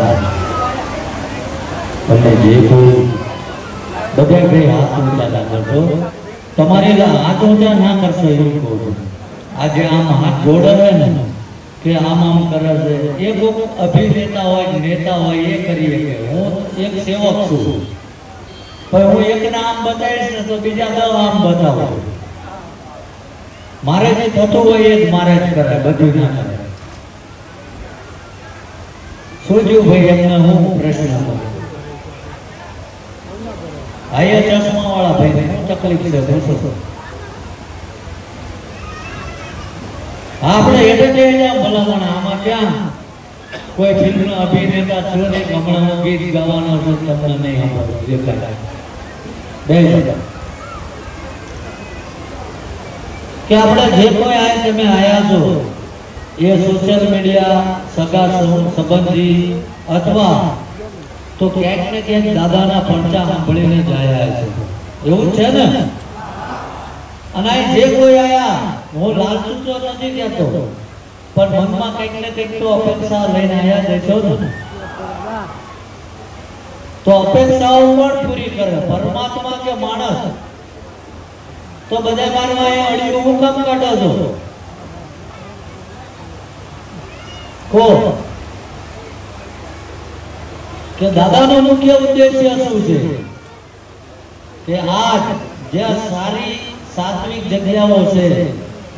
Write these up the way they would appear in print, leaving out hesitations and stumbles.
મહારાજ તમે જે કોઈ બધા કઈ હાથ ઊંચા ના કરશો, તમારે હાથ ઊંચા ના કરશો એવું કહું છું. આજે આમ હાથ જોડે ને કે આમ કરે છે, એ કોઈ અભિનેતા હોય નેતા હોય એ કરીએ કે હું એક સેવક છું, પણ હું એકના આમ બતાવીશ ને તો બીજા 10 આમ બતાવો. મારે જે થતું હોય એ જ મારે જ કરે, બધું ના કરે. સોજુભાઈ એમને હું પ્રશ્ન કરું, આયા ચશ્મા વાળા ભાઈ શું તકલીફ છે પૂછો. આપણે એટલે ભલામણ આમાં ક્યાં કોઈ ફિલ્મ અભિનેતા છો ને હમણાં ગીત ગાવાનો છો તમને નહીં દેખાય બે કે આપણે જે કોઈ આ તમે આયા છો એ સોશિયલ મીડિયા સગા સંબંધી અથવા તો ક્યાંક ને ક્યાંક દાદાના પડચા સાંભળીને જ આયા છે, એવું છે ને. અને જે કોઈ આયા હું લાલચુ તો નથી કહેતો, પણ મનમાં કંઈક ને કંઈક તો અપેક્ષા લઈને આયા છો ને, તો અપેક્ષાઓ પણ પૂરી કરે પરમાત્મા કે માણસ. તો બધા મારવા એ અડિયું હું કામ કાઢો છો કો કે દાદાનો મુખ્ય ઉદ્દેશ્ય શું છે કે આજ જે સારી સાત્વિક જગ્યાઓ છે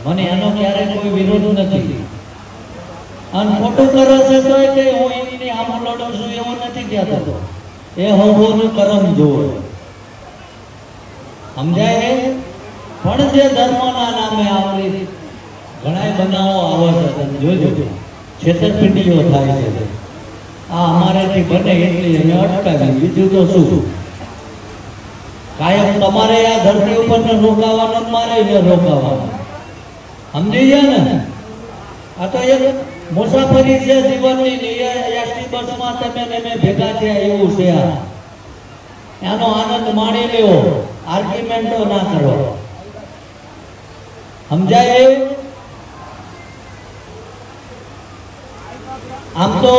મને એનો ક્યારે કોઈ વિરોધ નથી. અને ખોટું કરે છે તો કે હું એની આમ લડું છું એવું નથી કહેતો, એ હોવાનું કર્મ જોવે, સમજાય. પણ જે ધર્મના નામે આપણી ઘણા બનાવો આવે છે, જોજો છેતરપિંડીઓ થાય છે. આ અમારાથી બને એટલી અમે અટકાવી, બીજું તો શું. કાયમ તમારે આ ધરતી ઉપર ને રોકાવાનું, મારે ને રોકાવાનું, સમજી ગયા ને. આ તો એક મુસાફરી છે જીવનની. એસટી બસમાં તમે ને મેં ભેગા થયા એવું છે. એનો આનંદ માણી લેવો, આર્ગ્યુમેન્ટો ના કરો, સમજાય. આમ તો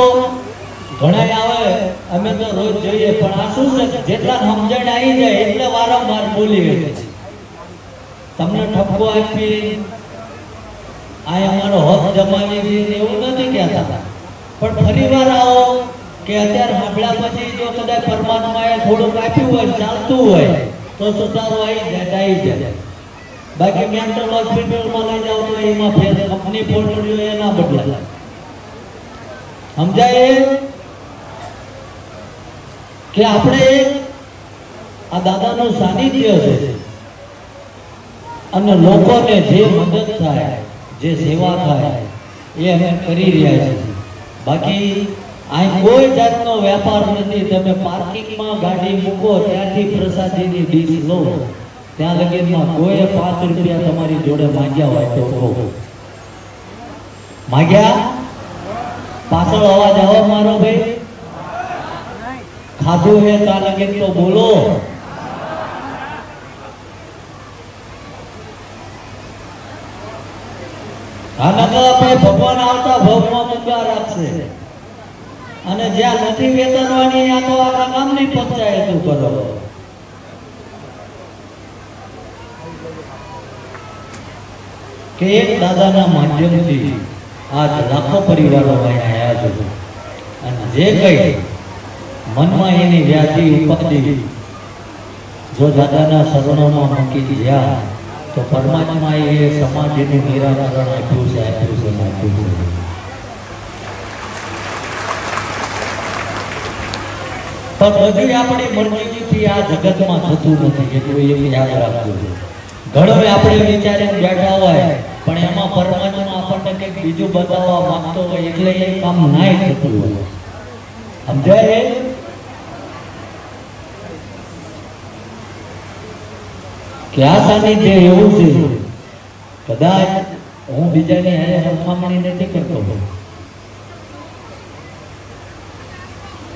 ઘણા આવે અમે તો રોજ જોઈએ, પણ આ શું છે જેટલા સમજણ આવી જાય એટલે વારંવાર બોલીએ. તમને ઠપકો આપી આ અમારો હક જમાવી દે એવું નથી કહેતા, પણ ફરી વાર આવો કે અત્યારે સાંભળ્યા પછી જો કદાચ પરમાત્માએ થોડુંક આપ્યું હોય, ચાલતું હોય તો સુધારો આવી જાય. બાકી મેન્ટલ હોસ્પિટલમાં લઈ જાવ તો એમાં ફેર કંપની પોર્ટફોલિયો એના બદલાય, સમજાય. કે આપણે આ દાદાનું સાનિધ્ય છે અને લોકોને જે મદદ થાય, જે સેવા થાય એ અમે કરી રહ્યા છીએ. બાકી આ કોઈ જાતનો વેપાર નથી. તમે પાર્કિંગમાં ગાડી મૂકો ત્યાંથી પ્રસાદીની ડીશ લો, ત્યાં લગીનમાં કોઈ 5 રૂપિયા તમારી જોડે માંગ્યા હોય તો કહો. માંગ્યા? પાછળ અવાજ આવો મારો ભાઈ. ખાધું હે ત્યાં લગીન તો બોલો. ભગવાન આવતા ભવમાં મુદ્દા રાખશે અને જ્યાં નથી વેતનવાની ત્યાં તો આખા ગામની પંચાયત કરો. કે એક દાદાના માધ્યમથી આજ લાખો પરિવારો આવ્યા છે અને જે કઈ મનમાં એની વ્યાધિ ઉપજતી જો દાદાના શરણોમાં મૂકી ગયા તો પરમાત્મા એ સમાજનું નિરાકરણ આપ્યું છે. પણ બધી આપણી મરજીથી આ જગતમાં થતું નથી, એટલું એક યાદ રાખવું. ઘણો આપણે વિચારીને બેઠા હોય પણ એમાં પરમાત્મા આપણને કંઈક બીજું બતાવવા માંગતો હોય એટલે એ કામ ના થતું હોય, સમજાય. કે આ સાનિધ્ય એવું છે કદાચ હું બીજાની હારે સરખામણી નથી કરતો,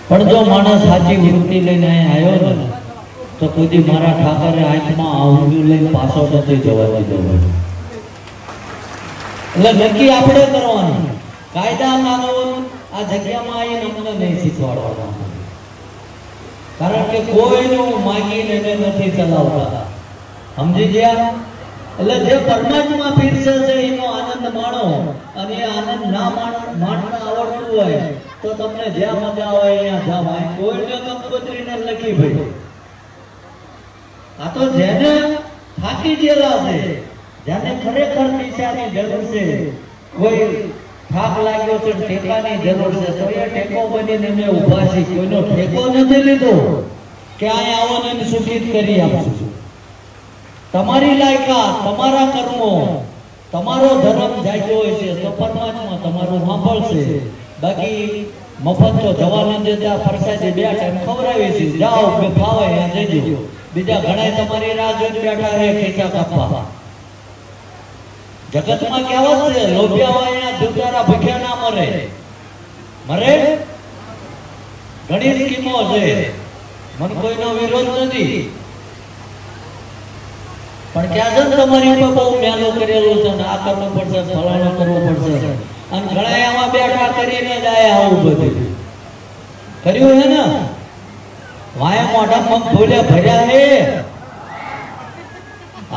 પણ જો માણસ સાચી વૃત્તિ લઈને આવ્યો ને તો કોઈ મારા ઠાકરે હાથમાં આંગળીઓ લઈને પાછો નથી જવા દીધો. એટલે નક્કી આપણે કરવાનું, કાયદા કાનૂન આ જગ્યામાં આવીને અમને નહીં શીખવાડવાનું, કારણ કે કોઈનું માગીને એને નથી ચલાવતા. સમજી ગયા? એટલે જે પરમાત્મા પીરસે છે એનો આનંદ માણો, અને એ આનંદ ના માણતા આવડતું હોય તો તમને જ્યાં મજા આવે અહીંયા જાવ. કોઈને કંકોત્રીને લખી ભાઈ, આ તો જેને થાકી ગયેલા છે, જેને ખરેખર પૈસાની જરૂર છે, કોઈ થાક લાગ્યો છે, ટેકાની જરૂર છે, તો એ ટેકો બનીને મેં ઊભા છે. કોઈનો ટેકો નથી લીધો કે અહીંયા આવો ને સૂચિત કરી આપશું. તમારી લાયકાત, તમારા કર્મો, તમારો ધર્મ જાગ્યો હોય છે તો પરમાત્મા તમારું સાંભળશે. બાકી મફત તો જવા ન દેતા, ફરસાદી 2 ટાઈમ ખવડાવી છે, જાઓ કે ફાવે ત્યાં જજો. બીજા ઘણા તમારી રાહ જોઈને બેઠા રહે ખીચા કાપવા. જગતમાં કહેવત છે, લોભિયા હોય દુધારા ભૂખ્યા ના મરે. મરે ઘણી સ્કીમો છે, મને કોઈનો વિરોધ નથી, પણ ક્યાં છે તમારી ઉપર બહુ મહેનત કરેલું છે ને આ કરવું પડશે, ફલાણું કરવું પડશે, અને ઘણા આમાં બેઠા કરીને જાય. આવું બધું કર્યું હે ને, વાયા મોઢા મગ ભૂલ્યા ભર્યા હે.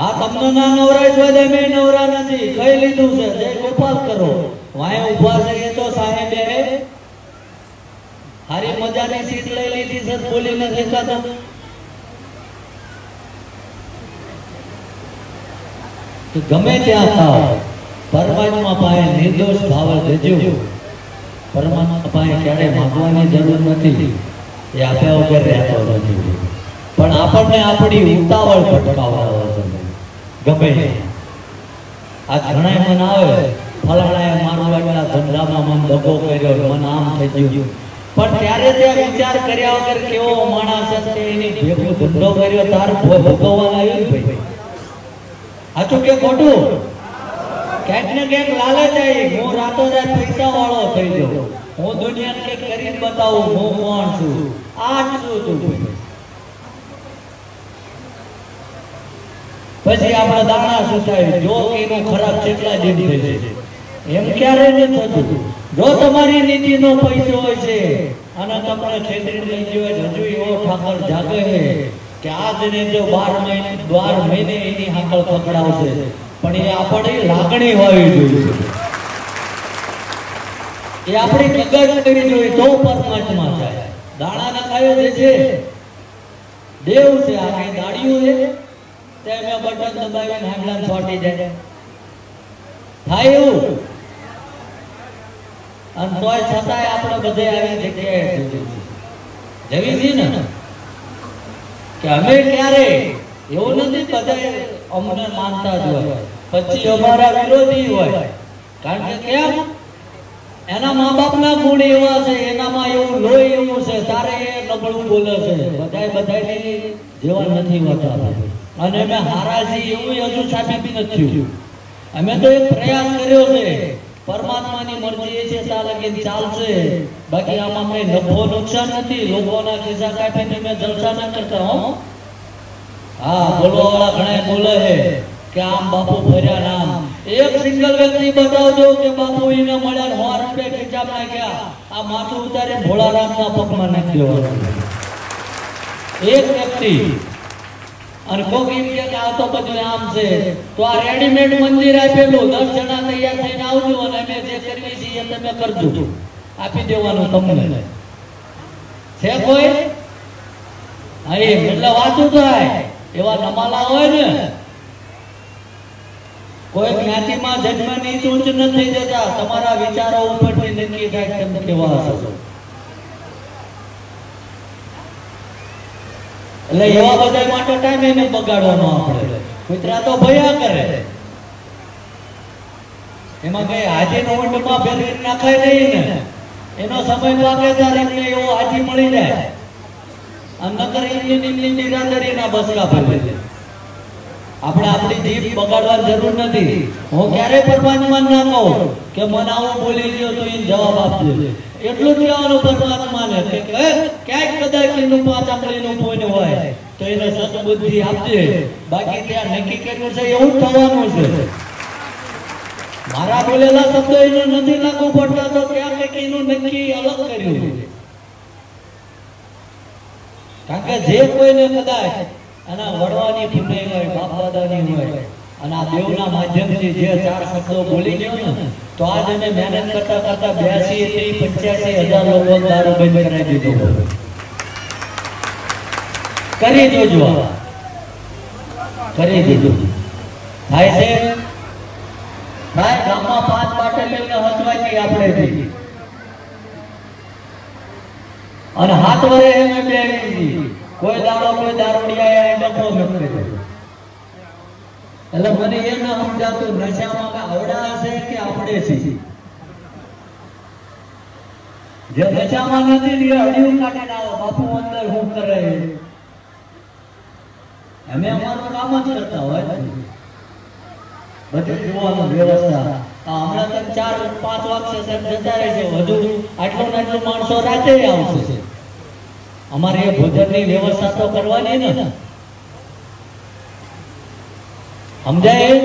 આ તમને ના નવરાય છે, મેં નવરા નથી, કઈ લીધું છે, જય ગોપાલ કરો. વાયા ઉભા છે એ તો સાહેબે હારી મજાની સીટ લઈ લીધી છે, બોલી નથી શકતા. ગમે ત્યાં થાવ, પરમાત્મા પાસે નિર્દોષ ભાવ દેજો. પરમાત્મા પાસે ક્યારે માંગવાની જરૂર નથી, એ આપ્યા વગર રહેતો નથી. પણ આપણને આપણી ઉતાવળ ભટકાવવા ગમે. આ ઘણા મન આવે, ફલાણાએ મારું આટલા ધંધામાં મન દગો કર્યો, મન આમ થઈ ગયું, પણ ત્યારે ત્યાં વિચાર કર્યા વગર કેવો માણસ છે એની ભેગો ધંધો કર્યો, તાર ભોગવવા આવ્યું ને ભાઈ. સાચું કે ખોટું? ક્યાંક ને ક્યાંક લાલચ આવી, હું રાતોરાત પૈસા વાળો થઈ જાઉં, હું દુનિયાને કંઈક કરીને બતાવું, હું કોણ છું, આ છું તું. પછી આપણે દાણા સુધાય, જો એનો ખરાબ કેટલા દિન થઈ છે એમ ક્યારે નથી થતું. જો તમારી નીતિનો પૈસો હોય છે અને તમને છેતરી લઈ ગયો, હજુ એવો ઠાકર જાગે છે કે આજને જો 12 મહિને એની હાકલ પકડાવશે, પણ એ આપણી લાગણી હોવી જોઈએ, એ આપણી કદર કરવી જોઈએ, તો પરમાત્મા થાય. દાણા ના ખાયો જે છે દેવ છે, આ કઈ દાડિયું છે તે મેં બટન દબાવીને હાંડલા છોટી જાય થાય એવું. અને તોય છતાંય આપણે બધે આવી જગ્યાએ જવી છે ને કે અમે ક્યારે એવું નથી, બધા અમને માનતા જ હોય, પછી અમારા વિરોધી હોય. કારણ કે કેમ? એના મા બાપના ગુણ એવા છે, એનામાં એવું લોહી એવું છે, તારે એ નબળું બોલે છે, બધાય જેવા નથી હોતા. અને અમે હારાજી એવું હજુ સાબિત નથી થયું. અમે તો એક પ્રયાસ કર્યો છે, પરમાત્માની મરજી છે ત્યાં લગી ચાલશે, બાકી આમાં કઈ નફો નુકસાન નથી. લોકોના ખિસ્સા કાઢીને મેં જલસા ના કરતા હો. હા, બોલવા વાળા ઘણા બોલે છે કે આમ બાપુ ફર્યા નામ. એક સિંગલ વ્યક્તિ બતાવજો કે બાપુ એને મળ્યા 100 રૂપિયા ખીચામાં નાખ્યા, આ માથું ઉતારે ભોળાનાથના પગમાં નાખી દેવાનું. એક વ્યક્તિ. અને કોક એમ કે આ તો બધું આમ છે, તો આ રેડીમેડ મંદિર આપેલું, 10 જણા તૈયાર થઈને આવજો અને અમે જે કરવી છીએ તમે કરજો, આપી દેવાનું તમને. છે કોઈ? હા, એટલે વાતું થાય. એવા નમાલા હોય ને, કોઈ જ્ઞાતિમાં જન્મ નીચ ઊંચ નથી જતા, તમારા વિચારો ઉપરથી નક્કી થાય તમે કેવા હશો. એટલે એવા બધા માટે ટાઈમ એને બગાડવાનો આપણે. કુતરા તો ભયા કરે, એમાં કઈ હાજીનો ઊંટમાં ફેરવી નાખાય નહીં ને, એનો સમય પાકે ત્યારે એમને એવો હાજી મળી જાય. અને નકર એમની નિરાદરીના બસકા ફેરવે. આપણે આપણી જીભ બગાડવાની જરૂર નથી. હું ક્યારે પરમાત્મા ના કહું કે મને આવું બોલી ગયો તો એ જવાબ આપજે, એટલું જ કહેવાનું પરમાત્માને કે ક્યાંક કદાચ એનું 5 આંગળીનું પૂન હોય તો એને સદબુદ્ધિ આપજે. બાકી ત્યાં નક્કી કર્યું છે એવું થવાનું છે. મારા બોલેલા શબ્દો એનો નથી લાગુ પડતા તો ક્યાં કંઈક એનું નક્કી અલગ કર્યું. કારણ કે જે કોઈને કદાચ આના વડવાની પુણ્ય હોય, બાપ દાદાની હોય, અને આ દેવના માધ્યમથી જે 4 શબ્દો બોલી ગયો ને, તો આજ એને મહેનત કરતા કરતા 82, 85,000 લોકો દારૂ બંધ કરાવી દીધો. કરી જોજો, કરી દીધું. થાય છે ભાઈ, ગામમાં 5 બાટલીઓને હસવાથી આપણે અને હાથ વરે એમ બેહી કોઈ દાડો કોઈ દારૂડિયા એ ડખો નથી કર્યો. એટલે મને એ ન સમજાતું નશામાં આવડા છે કે આપણે છીએ. જે નશામાં નથી એ હડિયું કાઢીને આવો બાપુ અંદર શું કરે. અમે અમારું કામ જ કરતા હોય, બધું જોવાનું વ્યવસ્થા. હમણાં તક 4-5 વાગશે જતા રહેશે, વધુ આટલું ને આટલું માણસો રાતે આવશે. અમારે એ ભોજનની વ્યવસ્થા તો કરવાની ને, સમજાય?